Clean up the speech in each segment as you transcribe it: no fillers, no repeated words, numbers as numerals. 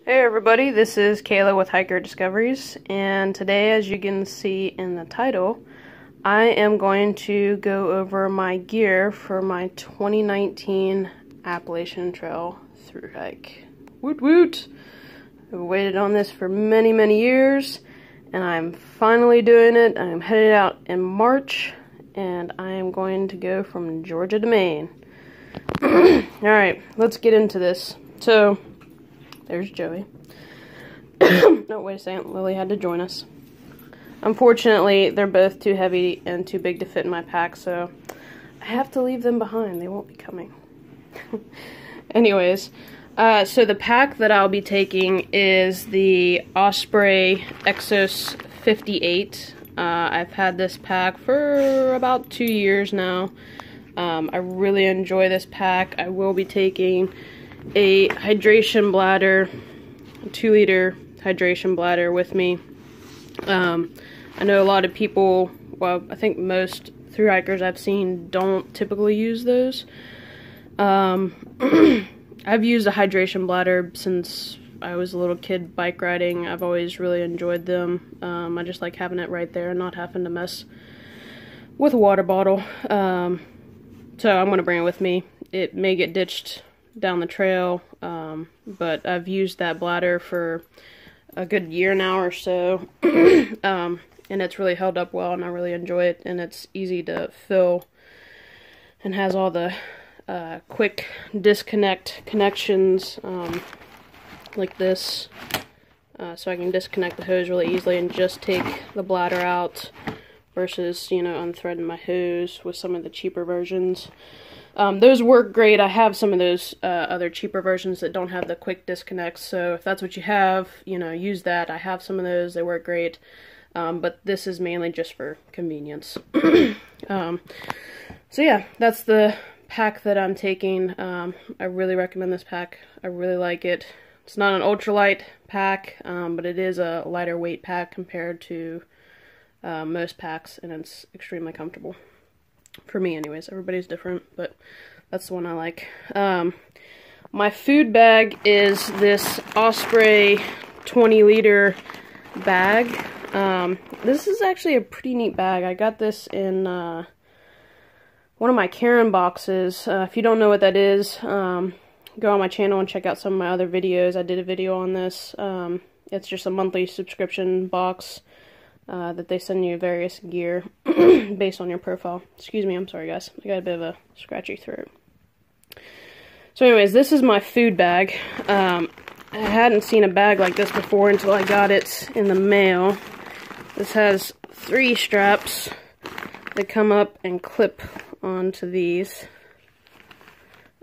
Hey everybody, this is Kayla with Hiker Discoveries, and today, as you can see in the title, I am going to go over my gear for my 2019 Appalachian Trail thru hike. Woot woot! I've waited on this for many years, and I'm finally doing it. I'm headed out in March, and I am going to go from Georgia to Maine. Alright, let's get into this. So, there's Joey. No, wait a second. Lily had to join us. Unfortunately, they're both too heavy and too big to fit in my pack, so I have to leave them behind. They won't be coming. Anyways, so the pack that I'll be taking is the Osprey Exos 58. I've had this pack for about 2 years now. I really enjoy this pack. I will be taking a hydration bladder, a 2-liter hydration bladder with me. I know a lot of people, well, I think most thru hikers I've seen don't typically use those. I've used a hydration bladder since I was a little kid bike riding. I've always really enjoyed them. I just like having it right there and not having to mess with a water bottle. So I'm going to bring it with me. It may get ditched down the trail, but I've used that bladder for a good year now or so, and it's really held up well, and I really enjoy it, and it's easy to fill, and has all the quick disconnect connections, like this, so I can disconnect the hose really easily and just take the bladder out, versus, you know, unthreading my hose with some of the cheaper versions. Those work great. I have some of those other cheaper versions that don't have the quick disconnects, so if that's what you have, you know, use that. I have some of those. They work great, but this is mainly just for convenience. So yeah, that's the pack that I'm taking. I really recommend this pack. I really like it. It's not an ultralight pack, but it is a lighter weight pack compared to most packs, and it's extremely comfortable. For me anyways. Everybody's different, but that's the one I like. My food bag is this Osprey 20-liter bag. This is actually a pretty neat bag. I got this in one of my Karen boxes. If you don't know what that is, go on my channel and check out some of my other videos. I did a video on this. It's just a monthly subscription box that they send you various gear based on your profile. Excuse me, I'm sorry guys. I got a bit of a scratchy throat. So anyways, this is my food bag. I hadn't seen a bag like this before until I got it in the mail. This has 3 straps that come up and clip onto these.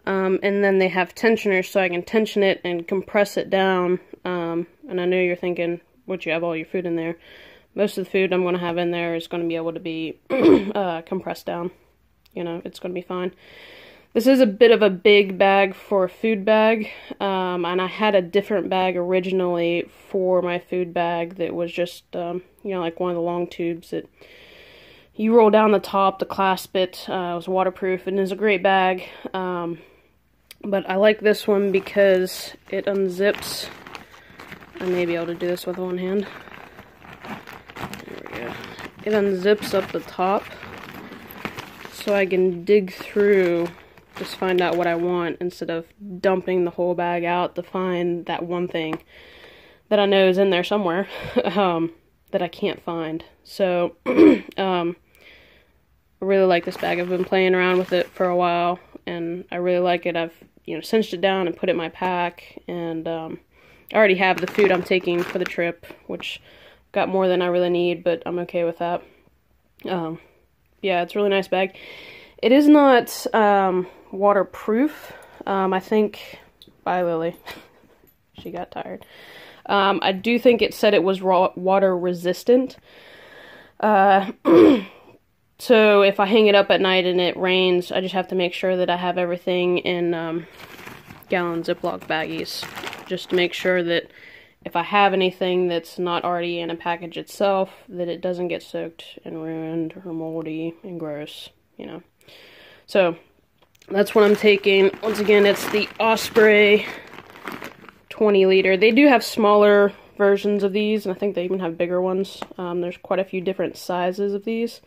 And then they have tensioners so I can tension it and compress it down. And I know you're thinking, would you have all your food in there? Most of the food I'm going to have in there is going to be able to be compressed down. You know, it's going to be fine. This is a bit of a big bag for a food bag, and I had a different bag originally for my food bag that was just, you know, like one of the long tubes that you roll down the top to clasp it. It was waterproof and is a great bag, but I like this one because it unzips. I may be able to do this with one hand. It unzips up the top, so I can dig through, just find out what I want, instead of dumping the whole bag out to find that one thing that I know is in there somewhere, that I can't find. So, I really like this bag. I've been playing around with it for a while, and I really like it. I've, you know, cinched it down and put it in my pack, and I already have the food I'm taking for the trip, which got more than I really need, but I'm okay with that. Yeah, it's a really nice bag. It is not waterproof. I think... Bye, Lily. She got tired. I do think it said it was water resistant. So if I hang it up at night and it rains, I just have to make sure that I have everything in gallon Ziploc baggies, just to make sure that if I have anything that's not already in a package itself, that it doesn't get soaked and ruined or moldy and gross, you know. So that's what I'm taking. Once again, it's the Osprey 20 liter. They do have smaller versions of these, and I think they even have bigger ones. There's quite a few different sizes of these.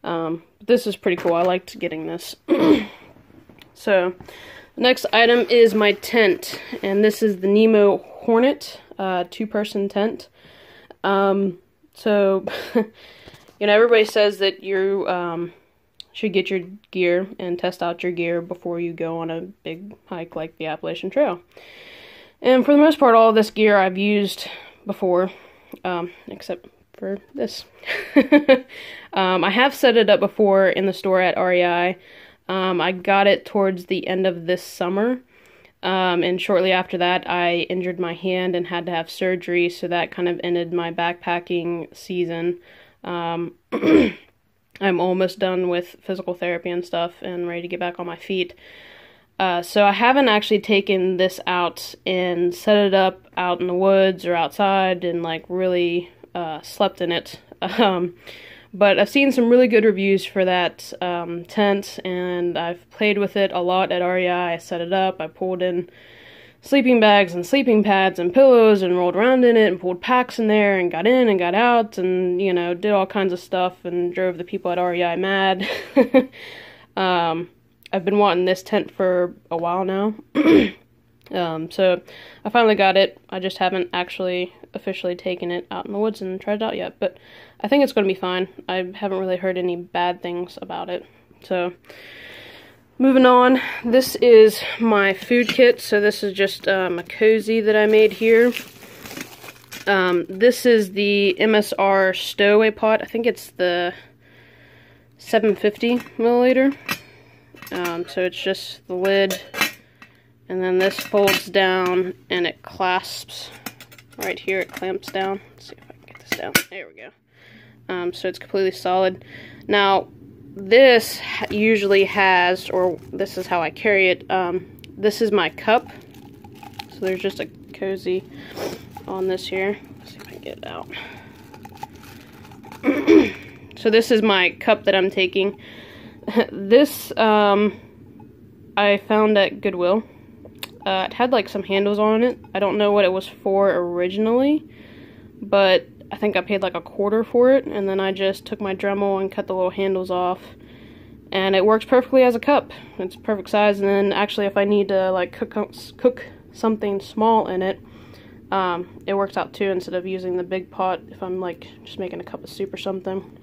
This is pretty cool. I liked getting this. So, the next item is my tent, and this is the Nemo Hornet, 2-person tent. So, you know, everybody says that you should get your gear and test out your gear before you go on a big hike like the Appalachian Trail. And for the most part, all of this gear I've used before, except for this. I have set it up before in the store at REI. I got it towards the end of this summer, and shortly after that I injured my hand and had to have surgery, so that kind of ended my backpacking season. I'm almost done with physical therapy and stuff and ready to get back on my feet. So I haven't actually taken this out and set it up out in the woods or outside and like really slept in it. But I've seen some really good reviews for that tent, and I've played with it a lot at REI. I set it up, I pulled in sleeping bags and sleeping pads and pillows and rolled around in it and pulled packs in there and got in and got out and, you know, did all kinds of stuff and drove the people at REI mad. I've been wanting this tent for a while now. So I finally got it. I just haven't actually officially taken it out in the woods and tried it out yet, but I think it's going to be fine. I haven't really heard any bad things about it. So moving on, this is my food kit. So this is just a cozy that I made here. This is the MSR stowaway pot. I think it's the 750 milliliter. So it's just the lid, and then this folds down and it clasps right here. It clamps down. Let's see if I can get this down. There we go. So it's completely solid. Now, this usually has, or this is how I carry it, this is my cup. So there's just a cozy on this here. Let's see if I can get it out. So this is my cup that I'm taking. This, I found at Goodwill. It had like some handles on it. I don't know what it was for originally, but I think I paid like $1.25 for it, and then I just took my Dremel and cut the little handles off, and it works perfectly as a cup. It's perfect size, and then actually if I need to like cook something small in it, it works out too, instead of using the big pot if I'm like just making a cup of soup or something.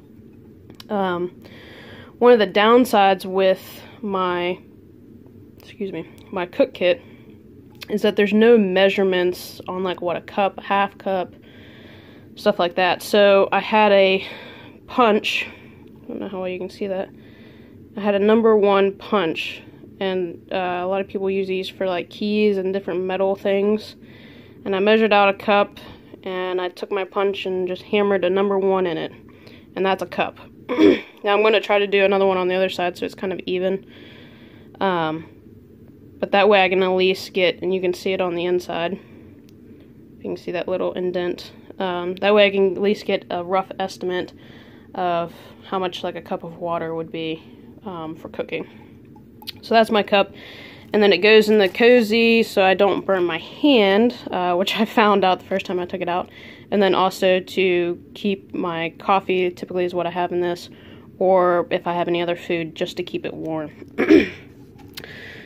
One of the downsides with my cook kit is that there's no measurements on like what a cup, half cup, stuff like that. So I had a punch. I don't know how well you can see that. I had a #1 punch, and a lot of people use these for like keys and different metal things. And I measured out a cup, and I took my punch and just hammered a #1 in it, and that's a cup. Now I'm going to try to do another one on the other side so it's kind of even. But that way I can at least get, and you can see it on the inside. You can see that little indent. That way I can at least get a rough estimate of how much like a cup of water would be for cooking. So that's my cup. And then it goes in the cozy so I don't burn my hand, which I found out the first time I took it out. And then also to keep my coffee, typically is what I have in this, or if I have any other food, just to keep it warm.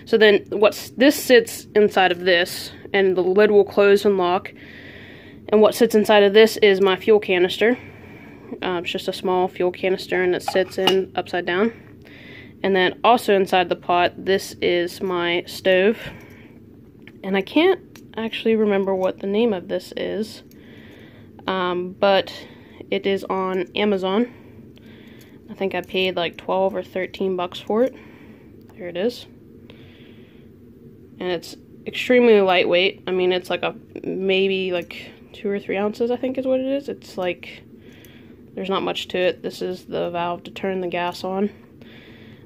So then this sits inside of this, and the lid will close and lock. And what sits inside of this is my fuel canister. It's just a small fuel canister, and it sits in upside down. And then also inside the pot, this is my stove. And I can't actually remember what the name of this is, but it is on Amazon. I think I paid like 12 or 13 bucks for it. There it is. And it's extremely lightweight. I mean, it's like maybe like 2 or 3 ounces, I think is what it is. It's like, there's not much to it. This is the valve to turn the gas on.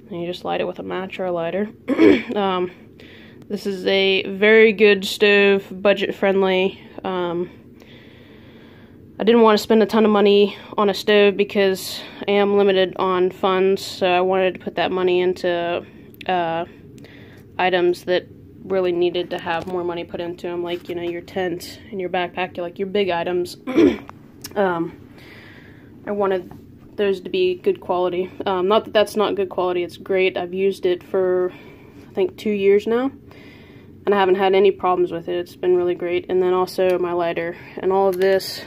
And you just light it with a match or a lighter. This is a very good stove, budget friendly. I didn't want to spend a ton of money on a stove because I am limited on funds, so I wanted to put that money into items that really needed to have more money put into them, like, you know, your tent and your backpack, like your big items. I wanted those to be good quality. Not that that's not good quality, it's great. I've used it for, I think, 2 years now, and I haven't had any problems with it. It's been really great. And then also my lighter, and all of this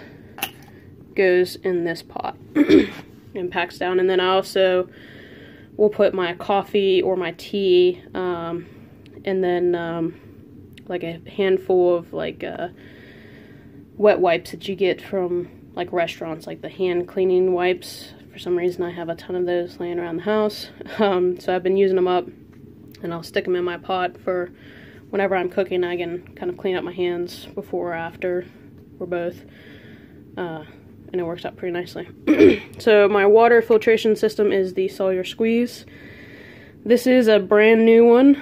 goes in this pot and packs down. And then I also will put my coffee or my tea, and then like a handful of like wet wipes that you get from like restaurants, like the hand cleaning wipes. For some reason I have a ton of those laying around the house. So I've been using them up, and I'll stick them in my pot for whenever I'm cooking. I can kind of clean up my hands before or after, or both, and it works out pretty nicely. So my water filtration system is the Cellular Squeeze. This is a brand new one.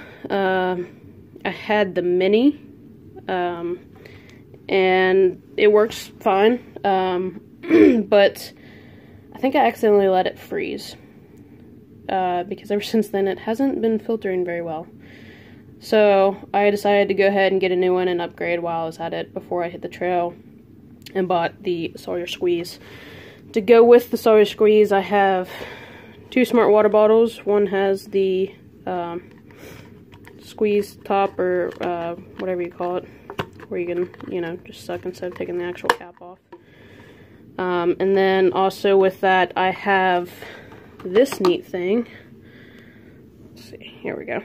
I had the mini, and it works fine, but I think I accidentally let it freeze, because ever since then it hasn't been filtering very well. So I decided to go ahead and get a new one and upgrade while I was at it before I hit the trail, and bought the Cellular Squeeze. To go with the Cellular Squeeze, I have 2 smart water bottles. One has the squeeze top, or whatever you call it, where you can, you know, just suck instead of taking the actual cap off. And then also with that, I have this neat thing. Let's see, here we go.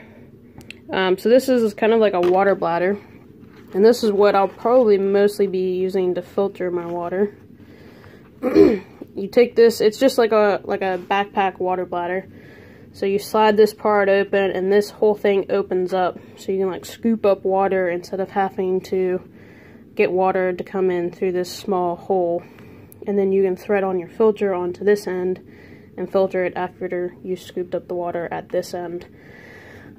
So this is kind of like a water bladder, and this is what I'll probably mostly be using to filter my water. You take this, it's just like a backpack water bladder. So you slide this part open, and this whole thing opens up, so you can like scoop up water instead of having to get water to come in through this small hole. And then you can thread on your filter onto this end and filter it after you scooped up the water at this end.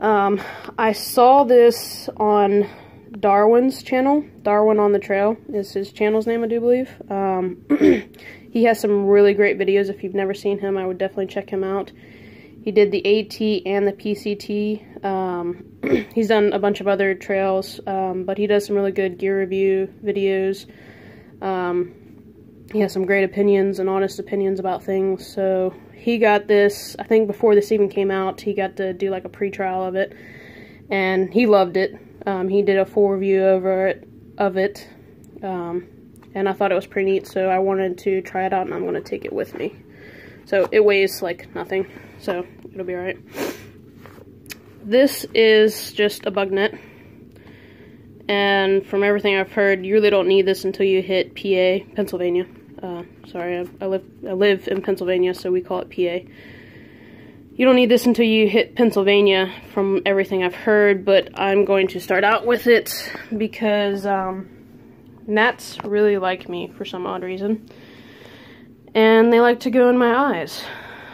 I saw this on Darwin's channel. Darwin on the Trail is his channel's name, I do believe. He has some really great videos. If you've never seen him, I would definitely check him out. He did the AT and the PCT. He's done a bunch of other trails, but he does some really good gear review videos. He has some great opinions and honest opinions about things. So he got this, I think before this even came out, he got to do like a pre-trial of it, and he loved it. He did a full review of it, and I thought it was pretty neat, so I wanted to try it out, and I'm going to take it with me. So it weighs like nothing, so it'll be alright. This is just a bug net, and from everything I've heard, you really don't need this until you hit PA, Pennsylvania. Sorry, I live in Pennsylvania, so we call it PA. You don't need this until you hit Pennsylvania, from everything I've heard, but I'm going to start out with it because gnats really like me for some odd reason, and they like to go in my eyes.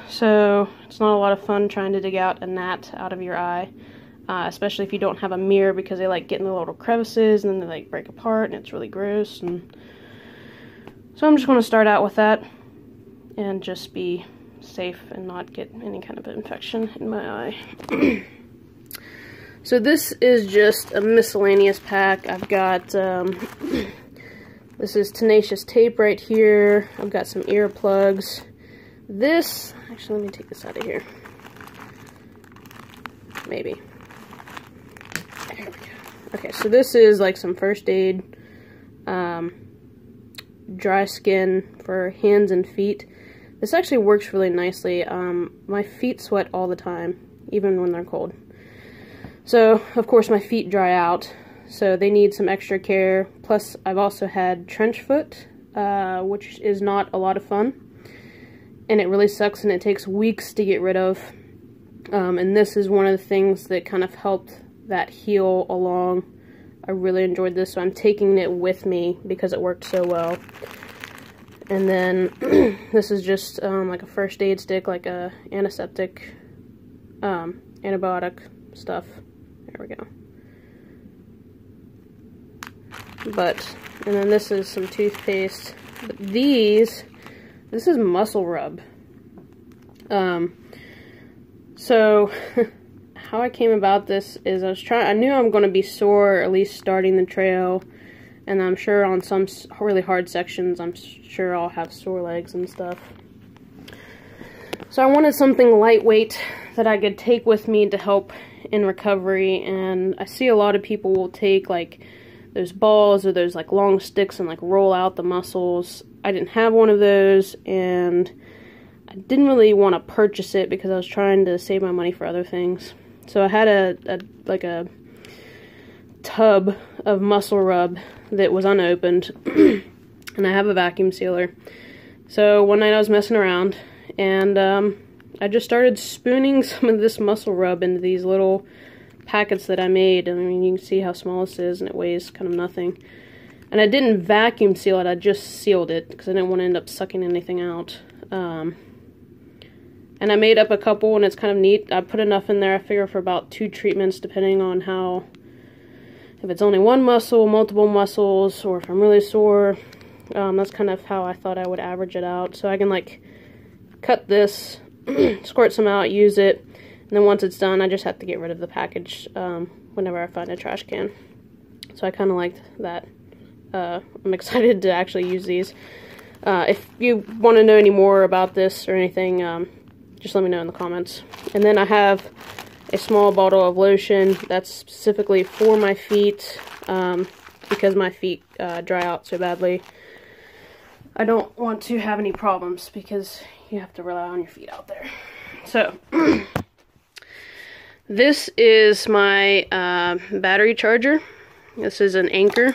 So it's not a lot of fun trying to dig out a gnat out of your eye, especially if you don't have a mirror, because they like get in the little crevices and then they like break apart, and it's really gross. And so I'm just going to start out with that and just be safe and not get any kind of infection in my eye. So this is just a miscellaneous pack. I've got this is tenacious tape right here. I've got some earplugs. This, actually, let me take this out of here. Maybe. There we go. Okay, so this is like some first aid, dry skin for hands and feet. This actually works really nicely. My feet sweat all the time, even when they're cold. So, of course, my feet dry out, so they need some extra care. Plus, I've also had trench foot, which is not a lot of fun, and it really sucks, and it takes weeks to get rid of. And this is one of the things that kind of helped that heal along. I really enjoyed this, so I'm taking it with me because it worked so well. And then this is just like a first aid stick, like a antiseptic, antibiotic stuff. There we go. And then this is some toothpaste. But this is muscle rub. So how I came about this is I knew I'm going to be sore, at least starting the trail, and I'm sure on some really hard sections, I'm sure I'll have sore legs and stuff. So I wanted something lightweight that I could take with me to help in recovery, and I see a lot of people will take like those balls or those like long sticks and like roll out the muscles. I didn't have one of those, and I didn't really want to purchase it because I was trying to save my money for other things. So I had a tub of muscle rub that was unopened, and I have a vacuum sealer. So one night I was messing around, and I just started spooning some of this muscle rub into these little packets that I made. I mean, you can see how small this is, and it weighs kind of nothing. And I didn't vacuum seal it, I just sealed it because I didn't want to end up sucking anything out. And I made up a couple, and it's kind of neat. I put enough in there, I figure, for about 2 treatments, depending on how, if it's only one muscle, multiple muscles, or if I'm really sore. That's kind of how I thought I would average it out. So I can like cut this, squirt some out, use it, and then once it's done, I just have to get rid of the package whenever I find a trash can. So I kind of liked that. I'm excited to actually use these. If you want to know any more about this or anything, just let me know in the comments. And then I have a small bottle of lotion that's specifically for my feet, because my feet dry out so badly. I don't want to have any problems because you have to rely on your feet out there. So, this is my battery charger. This is an Anchor.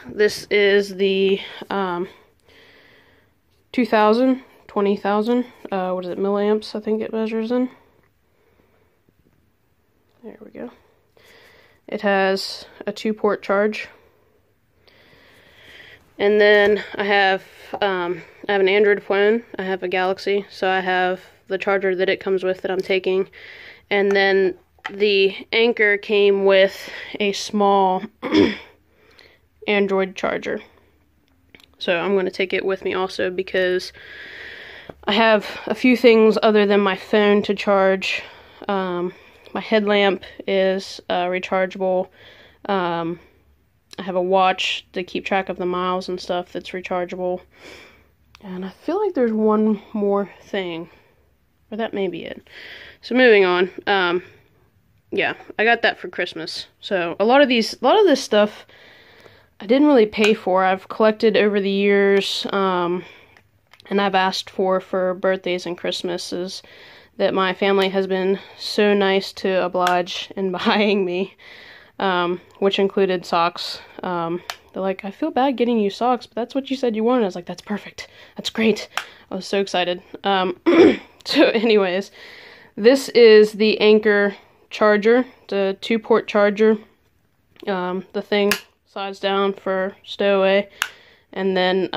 This is the 20,000 what is it, milliamps, I think it measures in. There we go. It has a 2-port charge. And then I have an Android phone. I have a Galaxy, so I have the charger that it comes with that I'm taking. And then the Anchor came with a small Android charger. So I'm going to take it with me also because I have a few things other than my phone to charge. My headlamp is rechargeable. I have a watch to keep track of the miles and stuff that's rechargeable. And I feel like there's one more thing. Or that may be it. So moving on. Yeah, I got that for Christmas. So a lot of this stuff I didn't really pay for. I've collected over the years, and I've asked for birthdays and Christmases that my family has been so nice to oblige in buying me, which included socks. They're like, I feel bad getting you socks, but that's what you said you wanted. I was like, that's perfect. That's great. I was so excited. So anyways, this is the Anchor charger, the 2-port charger. The thing slides down for stowaway, and then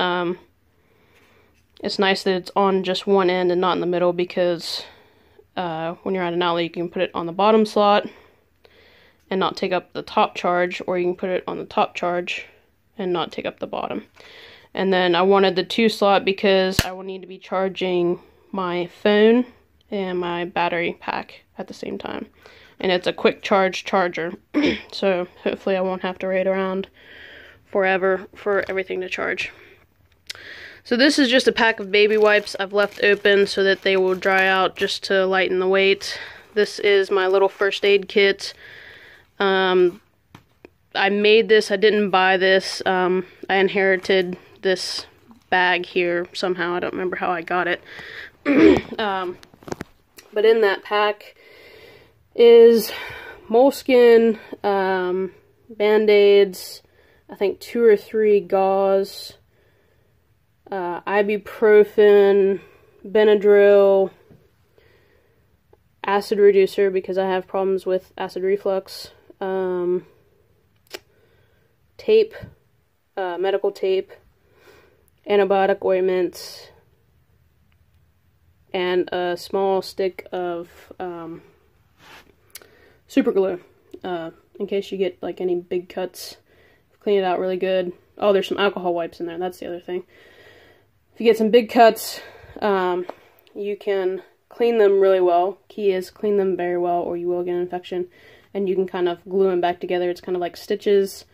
it's nice that it's on just one end and not in the middle, because when you're at an outlet you can put it on the bottom slot and not take up the top charge, or you can put it on the top charge and not take up the bottom. And then I wanted the 2 slot because I will need to be charging my phone and my battery pack at the same time. And it's a quick charge charger, so hopefully I won't have to wait around forever for everything to charge. So this is just a pack of baby wipes I've left open so that they will dry out, just to lighten the weight. This is my little first aid kit. I made this, I didn't buy this. I inherited this bag here somehow. I don't remember how I got it. But in that pack is moleskin, band-aids, I think 2 or 3 gauze, ibuprofen, Benadryl, acid reducer because I have problems with acid reflux, tape, medical tape, antibiotic ointment, and a small stick of super glue, in case you get like any big cuts. Clean it out really good. Oh, there's some alcohol wipes in there. That's the other thing. If you get some big cuts, you can clean them really well. Key is clean them very well or you will get an infection. And you can kind of glue them back together. It's kind of like stitches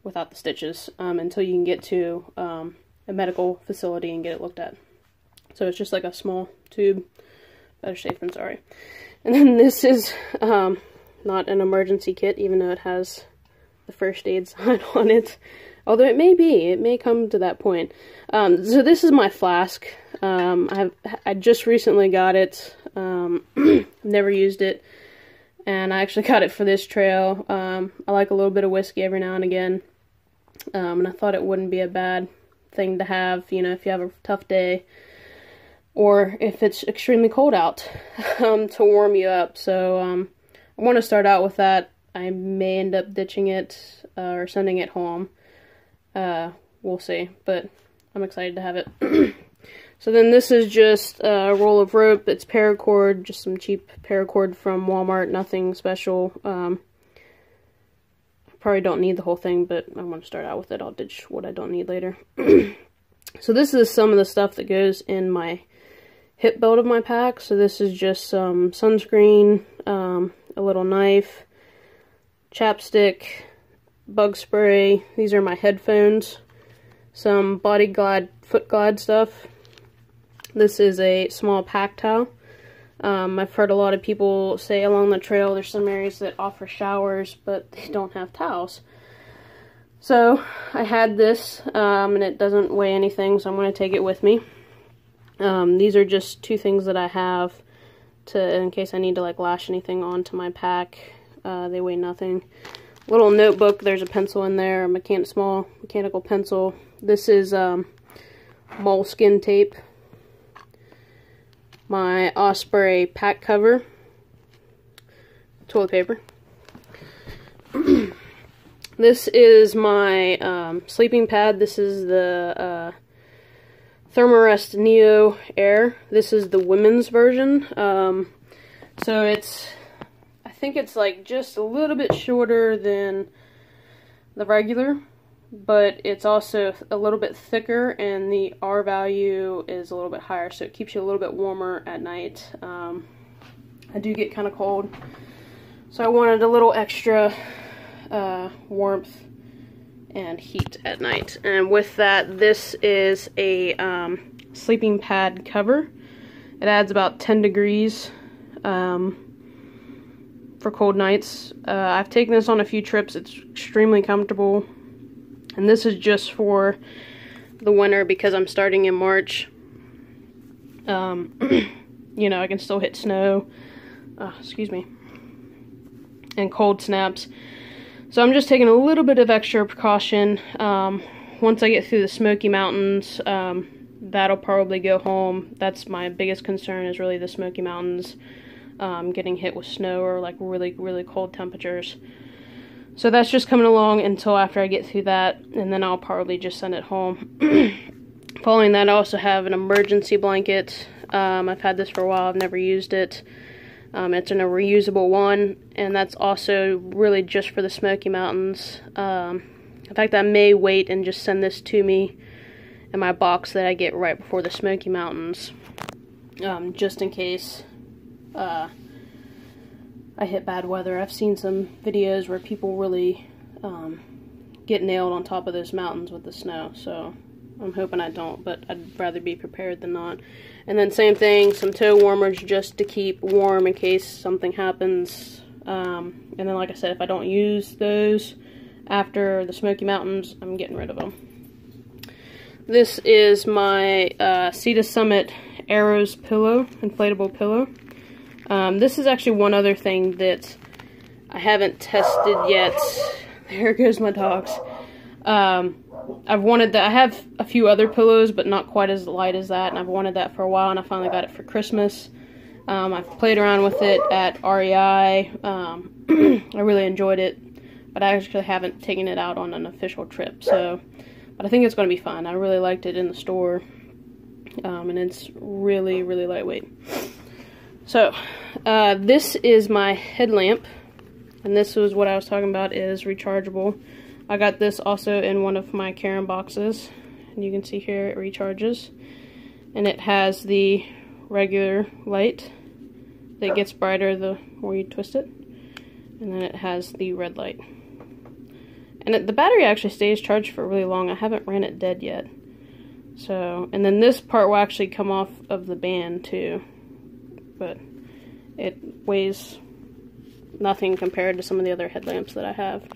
without the stitches until you can get to a medical facility and get it looked at. So it's just like a small tube. Better safe than sorry. And then this is not an emergency kit, even though it has the first aid sign on it. Although it may be. It may come to that point. So this is my flask. I just recently got it. Never used it. And I actually got it for this trail. I like a little bit of whiskey every now and again. And I thought it wouldn't be a bad thing to have, you know, if you have a tough day. Or if it's extremely cold out to warm you up. So I want to start out with that. I may end up ditching it or sending it home. We'll see. But I'm excited to have it. So then this is just a roll of rope. It's paracord, just some cheap paracord from Walmart. Nothing special. Probably don't need the whole thing, but I want to start out with it. I'll ditch what I don't need later. So this is some of the stuff that goes in my hip belt of my pack. So this is just some sunscreen, a little knife, chapstick, bug spray. These are my headphones, some body glide, foot glide stuff. This is a small pack towel. I've heard a lot of people say along the trail there's some areas that offer showers, but they don't have towels. So I had this, and it doesn't weigh anything, so I'm going to take it with me. These are just two things that I have in case I need to like lash anything onto my pack. They weigh nothing. Little notebook, there's a pencil in there, a small mechanical pencil. This is moleskin tape. My Osprey pack cover. Toilet paper. This is my sleeping pad. This is the Thermarest Neo Air. This is the women's version. So I think it's like just a little bit shorter than the regular, but it's also a little bit thicker, and the R value is a little bit higher, so it keeps you a little bit warmer at night. I do get kind of cold, so I wanted a little extra warmth and heat at night. And with that, this is a sleeping pad cover. It adds about 10 degrees for cold nights. I've taken this on a few trips. It's extremely comfortable. And this is just for the winter because I'm starting in March. You know, I can still hit snow. Excuse me. And cold snaps. So I'm just taking a little bit of extra precaution. Once I get through the Smoky Mountains, that'll probably go home. That's my biggest concern, is really the Smoky Mountains. Getting hit with snow or like really, really cold temperatures. So that's just coming along until after I get through that, and then I'll probably just send it home. Following that, I also have an emergency blanket. I've had this for a while. I've never used it. It's a reusable one, and that's also really just for the Smoky Mountains. In fact, I may wait and just send this to me in my box that I get right before the Smoky Mountains, just in case I hit bad weather. I've seen some videos where people really get nailed on top of those mountains with the snow, so I'm hoping I don't, but I'd rather be prepared than not. And then same thing, some toe warmers just to keep warm in case something happens. And then like I said, if I don't use those after the Smoky Mountains, I'm getting rid of them. This is my Sea to Summit Arrows pillow, inflatable pillow. This is actually one other thing that I haven't tested yet. There goes my dogs. I've wanted that. I have a few other pillows, but not quite as light as that, and I've wanted that for a while, and I finally got it for Christmas. I've played around with it at REI. I really enjoyed it, but I actually haven't taken it out on an official trip. So, but I think it's going to be fun. I really liked it in the store, and it's really, really lightweight. So, this is my headlamp, and this was what I was talking about, is rechargeable. I got this also in one of my Karen boxes, and you can see here it recharges, and it has the regular light that gets brighter the more you twist it. And then it has the red light. And the battery actually stays charged for really long. I haven't ran it dead yet. So, and then this part will actually come off of the band too. But it weighs nothing compared to some of the other headlamps that I have.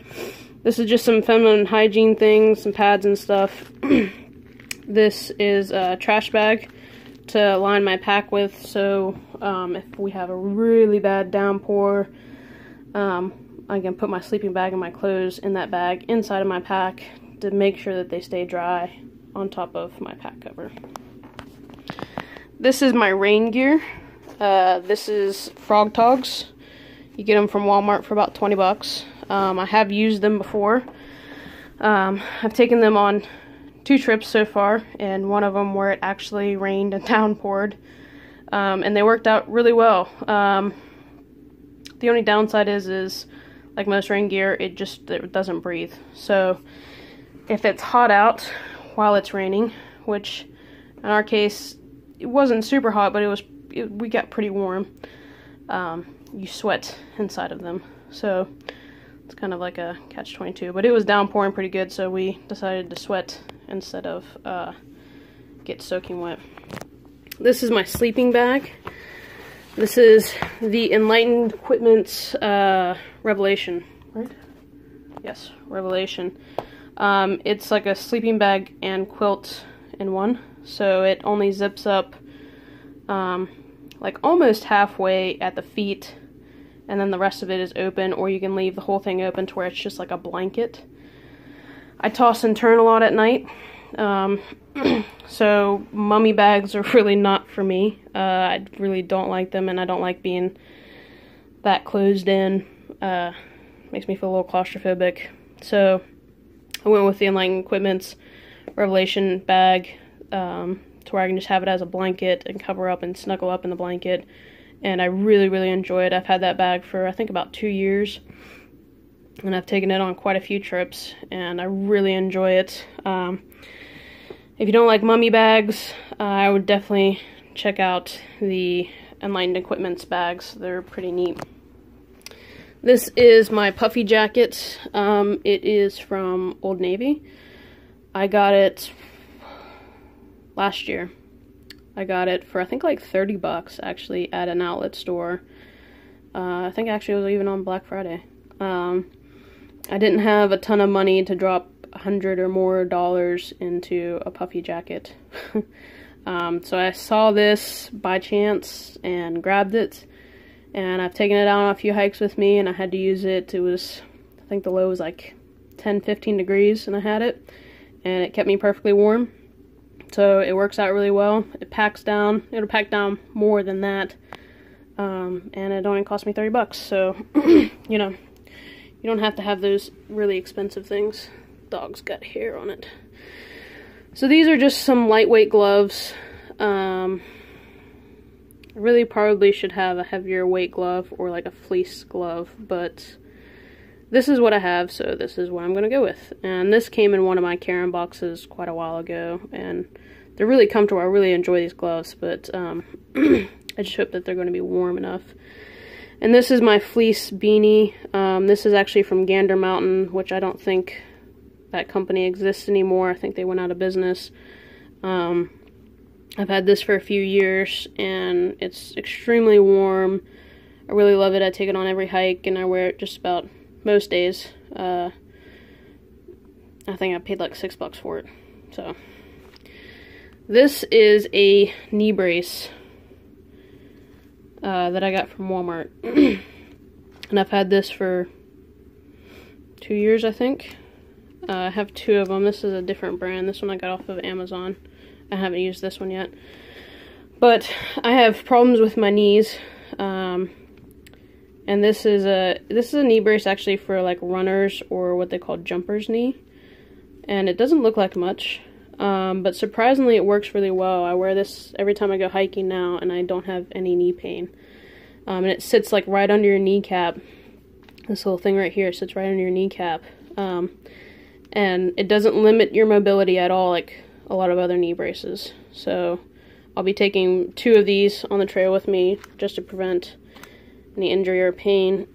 This is just some feminine hygiene things, some pads and stuff. This is a trash bag to line my pack with, so if we have a really bad downpour, I can put my sleeping bag and my clothes in that bag inside of my pack to make sure that they stay dry on top of my pack cover. This is my rain gear. This is Frog Togs. You get them from Walmart for about 20 bucks. I have used them before. I've taken them on 2 trips so far, and one of them where it actually rained and downpoured, and they worked out really well. The only downside is like most rain gear, it doesn't breathe. So if it's hot out while it's raining, which in our case it wasn't super hot, but we got pretty warm, you sweat inside of them. So it's kind of like a catch-22, but it was downpouring pretty good, so we decided to sweat instead of get soaking wet. This is my sleeping bag. This is the Enlightened Equipment's Revelation, right? Yes, Revelation. It's like a sleeping bag and quilt in one, so it only zips up like almost halfway at the feet, and then the rest of it is open, or you can leave the whole thing open to where it's just like a blanket. I toss and turn a lot at night, so mummy bags are really not for me. I really don't like them, and I don't like being that closed in. Makes me feel a little claustrophobic. So I went with the Enlightened Equipment's Revelation bag, to where I can just have it as a blanket and cover up and snuggle up in the blanket. And I really, really enjoy it. I've had that bag for I think about 2 years. And I've taken it on quite a few trips, and I really enjoy it. If you don't like mummy bags, I would definitely check out the Enlightened Equipment's bags. They're pretty neat. This is my puffy jacket. It is from Old Navy. I got it last year. I got it for I think like 30 bucks actually at an outlet store. I think actually it was even on Black Friday. I didn't have a ton of money to drop $100 or more into a puffy jacket. So I saw this by chance and grabbed it, and I've taken it out on a few hikes with me, and I had to use it. It was, I think the low was like 10-15 degrees, and I had it, and it kept me perfectly warm. So it works out really well. It packs down, it'll pack down more than that, and it only cost me 30 bucks. So, you know, you don't have to have those really expensive things. Dog's got hair on it. So these are just some lightweight gloves. I really probably should have a heavier weight glove or like a fleece glove, but this is what I have, so this is what I'm going to go with. And this came in one of my Karen boxes quite a while ago, and they're really comfortable. I really enjoy these gloves, but I just hope that they're going to be warm enough. And this is my fleece beanie. This is actually from Gander Mountain, which I don't think that company exists anymore. I think they went out of business. I've had this for a few years, and it's extremely warm. I really love it. I take it on every hike, and I wear it just about most days. I think I paid like $6 for it. So this is a knee brace that I got from Walmart. And I've had this for 2 years, I think. I have 2 of them. This is a different brand. This one I got off of Amazon. I haven't used this one yet. But I have problems with my knees. And this is a knee brace actually for like runners, or what they call jumper's knee. And it doesn't look like much. But surprisingly it works really well. I wear this every time I go hiking now, and I don't have any knee pain. And it sits like right under your kneecap. This little thing right here sits right under your kneecap. And it doesn't limit your mobility at all like a lot of other knee braces. So I'll be taking 2 of these on the trail with me just to prevent any injury or pain.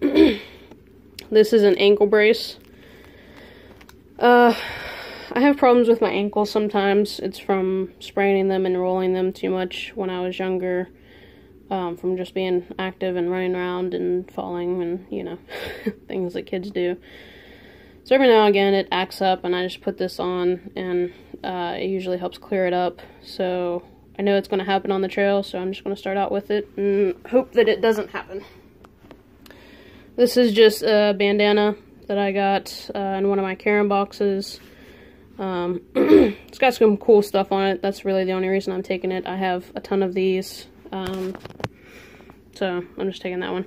This is an ankle brace. I have problems with my ankles sometimes. It's from spraining them and rolling them too much when I was younger, from just being active and running around and falling and, you know, things that kids do. So every now and again it acts up, and I just put this on, and it usually helps clear it up. So I know it's going to happen on the trail, so I'm just going to start out with it and hope that it doesn't happen. This is just a bandana that I got in one of my Karen boxes. It's got some cool stuff on it. That's really the only reason I'm taking it. I have a ton of these, so I'm just taking that one.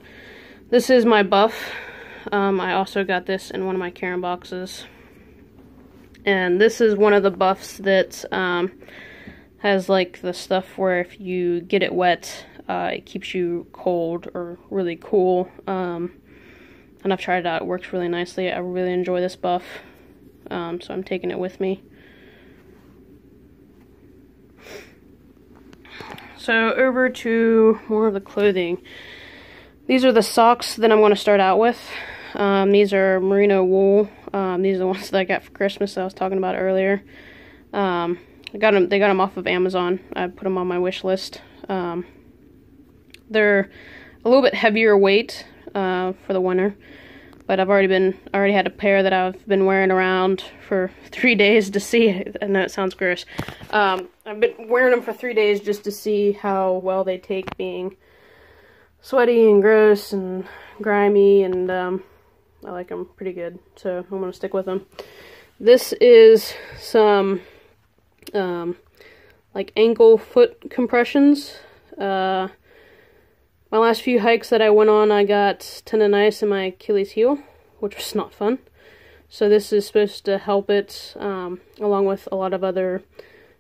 This is my buff. I also got this in one of my Karen boxes. And this is one of the buffs that has like the stuff where if you get it wet, it keeps you cold or really cool. And I've tried it out. It works really nicely. I really enjoy this buff. So I'm taking it with me. So over to more of the clothing. These are the socks that I'm going to start out with. These are merino wool. These are the ones that I got for Christmas that I was talking about earlier. They got them off of Amazon. I put them on my wish list. They're a little bit heavier weight for the winter, but I already had a pair that I've been wearing around for 3 days to see. I know it sounds gross. I've been wearing them for 3 days just to see how well they take being sweaty and gross and grimy, and I like them pretty good, so I'm going to stick with them. This is some like ankle foot compressions. My last few hikes that I went on, I got tendonitis in my Achilles heel, which was not fun. So this is supposed to help it, along with a lot of other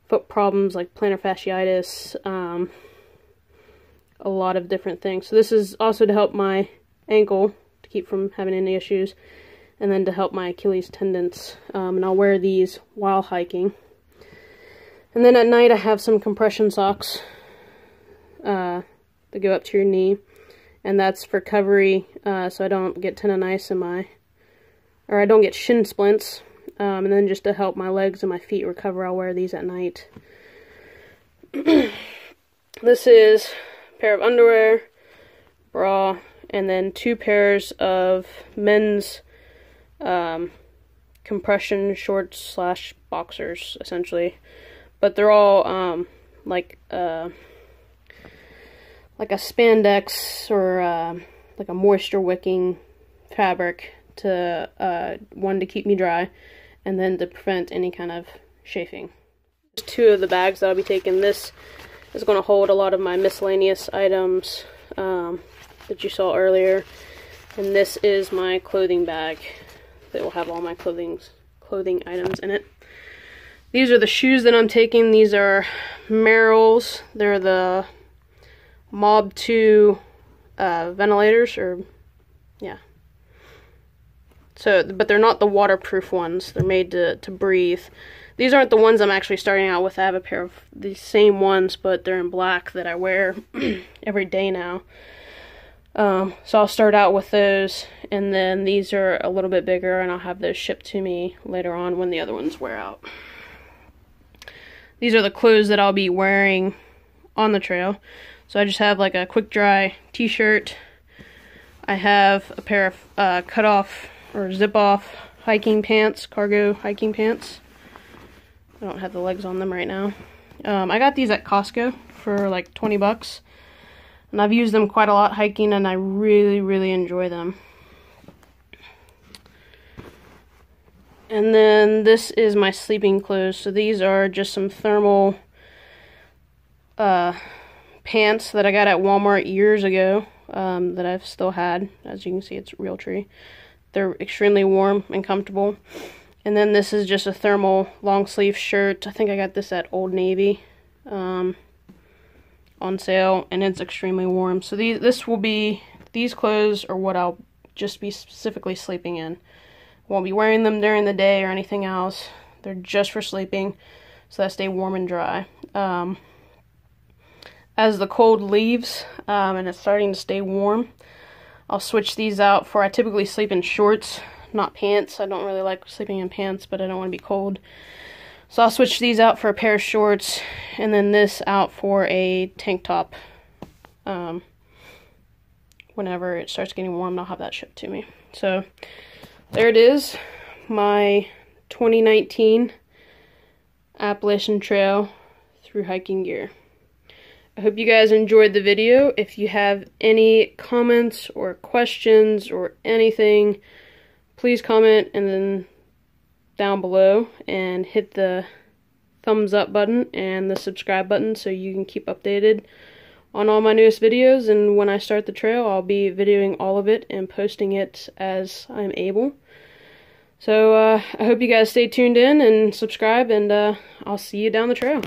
foot problems like plantar fasciitis, a lot of different things. So this is also to help my ankle, to keep from having any issues, and then to help my Achilles tendons. And I'll wear these while hiking. And then at night I have some compression socks that go up to your knee, and that's for recovery, so I don't get tendonitis or I don't get shin splints, and then just to help my legs and my feet recover, I'll wear these at night. This is a pair of underwear, bra, and then 2 pairs of men's compression shorts / boxers, essentially, but they're all like a spandex or like a moisture wicking fabric to one, to keep me dry, and then to prevent any kind of chafing. 2 of the bags that I'll be taking. This is going to hold a lot of my miscellaneous items that you saw earlier, and this is my clothing bag that will have all my clothing items in it. These are the shoes that I'm taking. These are Merrell's. They're the Mob 2 ventilators, or yeah. So, but they're not the waterproof ones. They're made to breathe. These aren't the ones I'm actually starting out with. I have a pair of these same ones, but they're in black that I wear every day now. So I'll start out with those, and then these are a little bit bigger, and I'll have those shipped to me later on when the other ones wear out. These are the clothes that I'll be wearing on the trail. So I just have like a quick dry t-shirt. I have a pair of cut off or zip off hiking pants, cargo hiking pants. I don't have the legs on them right now. I got these at Costco for like 20 bucks. And I've used them quite a lot hiking, and I really, really enjoy them. And then this is my sleeping clothes. So these are just some thermal pants that I got at Walmart years ago, that I've still had. As you can see, it's Realtree. They're extremely warm and comfortable. And then this is just a thermal long sleeve shirt. I think I got this at Old Navy on sale, and it's extremely warm. So these clothes are what I'll just be specifically sleeping in. Won't be wearing them during the day or anything else. They're just for sleeping, so that I stay warm and dry. As the cold leaves and it's starting to stay warm, I'll switch these out for, I typically sleep in shorts, not pants. I don't really like sleeping in pants, but I don't want to be cold. So I'll switch these out for a pair of shorts, and then this out for a tank top. Whenever it starts getting warm, I'll have that shipped to me. So there it is, my 2019 Appalachian Trail through hiking gear. I hope you guys enjoyed the video. If you have any comments or questions or anything, please comment and then down below, and hit the thumbs up button and the subscribe button so you can keep updated on all my newest videos. And when I start the trail, I'll be videoing all of it and posting it as I'm able. So I hope you guys stay tuned in and subscribe, and I'll see you down the trail.